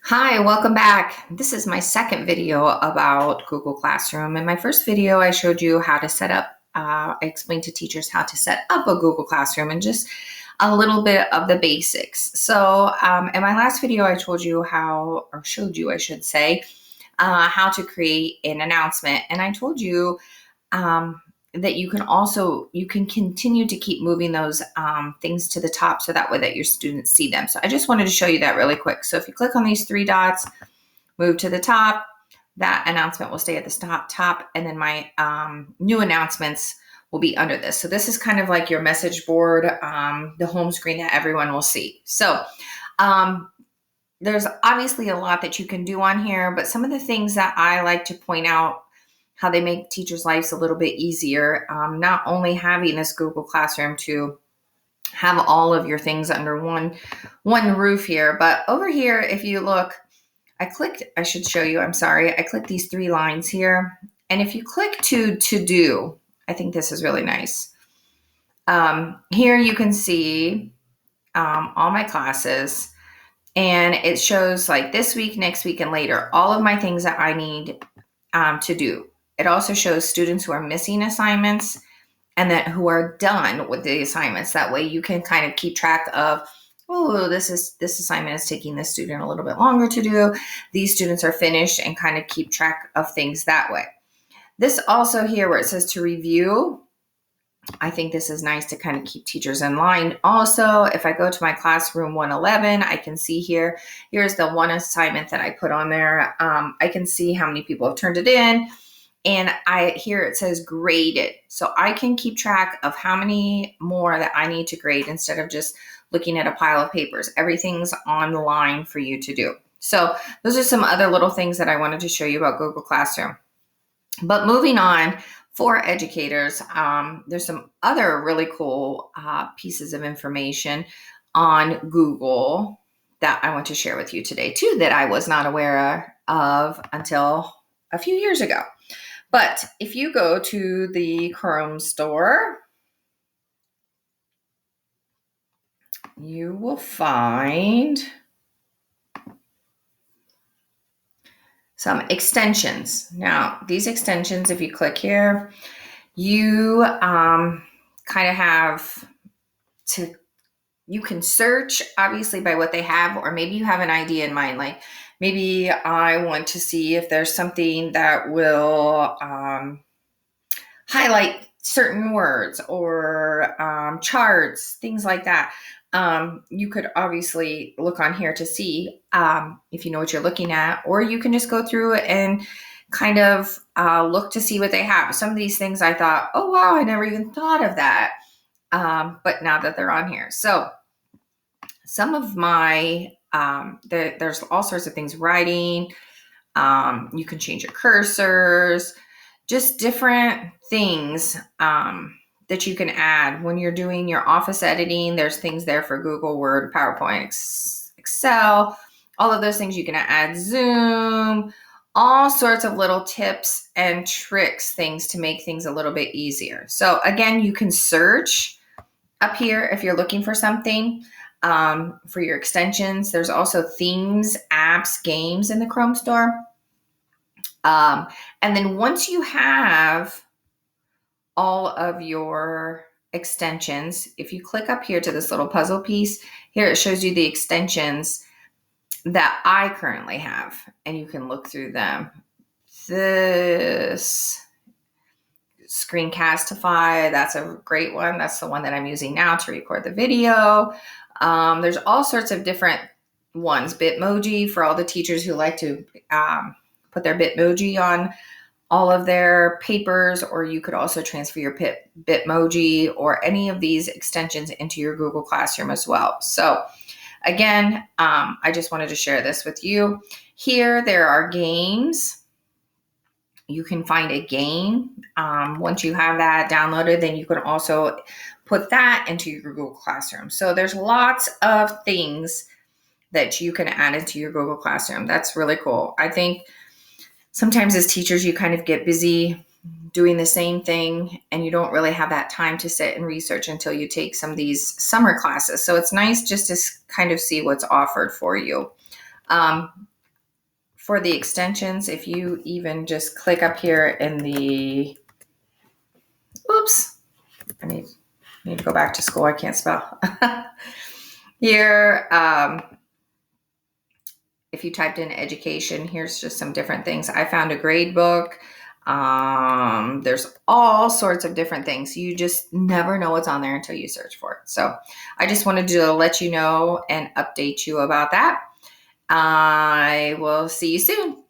Hi, welcome back. This is my second video about Google Classroom. In my first video, I showed you how to set up, I explained to teachers how to set up a Google Classroom and just a little bit of the basics. In my last video, I told you how, or showed you, I should say, how to create an announcement. And I told you um, that you can continue to keep moving those things to the top so that way that your students see them. So I just wanted to show you that really quick. So if you click on these three dots, move to the top, that announcement will stay at the top, and then my new announcements will be under this. So this is kind of like your message board, the home screen that everyone will see. So um, there's obviously a lot that you can do on here, but some of the things that I like to point out how they make teachers' lives a little bit easier. Not only having this Google Classroom to have all of your things under one roof here, but over here, if you look, I should show you, I'm sorry, I clicked these three lines here. And if you click to do, I think this is really nice. Here you can see all my classes. And it shows like this week, next week, and later, all of my things that I need to do. It also shows students who are missing assignments and that who are done with the assignments. That way you can kind of keep track of, oh, this assignment is taking this student a little bit longer to do. These students are finished, and kind of keep track of things that way. This also here where it says to review, I think this is nice to kind of keep teachers in line. Also, if I go to my classroom 111, I can see here's the one assignment that I put on there. I can see how many people have turned it in. And here it says graded. So I can keep track of how many more that I need to grade instead of just looking at a pile of papers. Everything's on the line for you to do. So those are some other little things that I wanted to show you about Google Classroom. But moving on, for educators, there's some other really cool pieces of information on Google that I want to share with you today too, that I was not aware of until a few years ago. But if you go to the Chrome store, you will find some extensions. Now, these extensions, if you click here, you kind of have to, you can search obviously by what they have, or maybe you have an idea in mind. Like maybe I want to see if there's something that will highlight certain words or charts, things like that. You could obviously look on here to see if you know what you're looking at, or you can just go through and kind of look to see what they have. Some of these things I thought, oh, wow, I never even thought of that. But now that they're on here. So some of my, there's all sorts of things, writing, you can change your cursors, just different things that you can add when you're doing your office editing. There's things there for Google, Word, PowerPoint, Excel, all of those things you can add, Zoom, all sorts of little tips and tricks, things to make things a little bit easier. So again, you can search up here if you're looking for something for your extensions. There's also themes, apps, games in the Chrome store. And then once you have all of your extensions, if you click up here to this little puzzle piece, here it shows you the extensions that I currently have, and you can look through them. This Screencastify, that's a great one. That's the one that I'm using now to record the video. There's all sorts of different ones. Bitmoji for all the teachers who like to put their Bitmoji on all of their papers, or you could also transfer your Bitmoji or any of these extensions into your Google Classroom as well. So again, I just wanted to share this with you. Here, there are games. You can find a game. Once you have that downloaded, then you can also put that into your Google Classroom. So there's lots of things that you can add into your Google Classroom. That's really cool. I think sometimes as teachers, you kind of get busy doing the same thing and you don't really have that time to sit and research until you take some of these summer classes. So it's nice just to kind of see what's offered for you. for the extensions, if you even just click up here in the, oops, I need to go back to school. I can't spell. Here, if you typed in education, here's just some different things. I found a grade book. There's all sorts of different things. You just never know what's on there until you search for it. So I just wanted to let you know and update you about that. I will see you soon.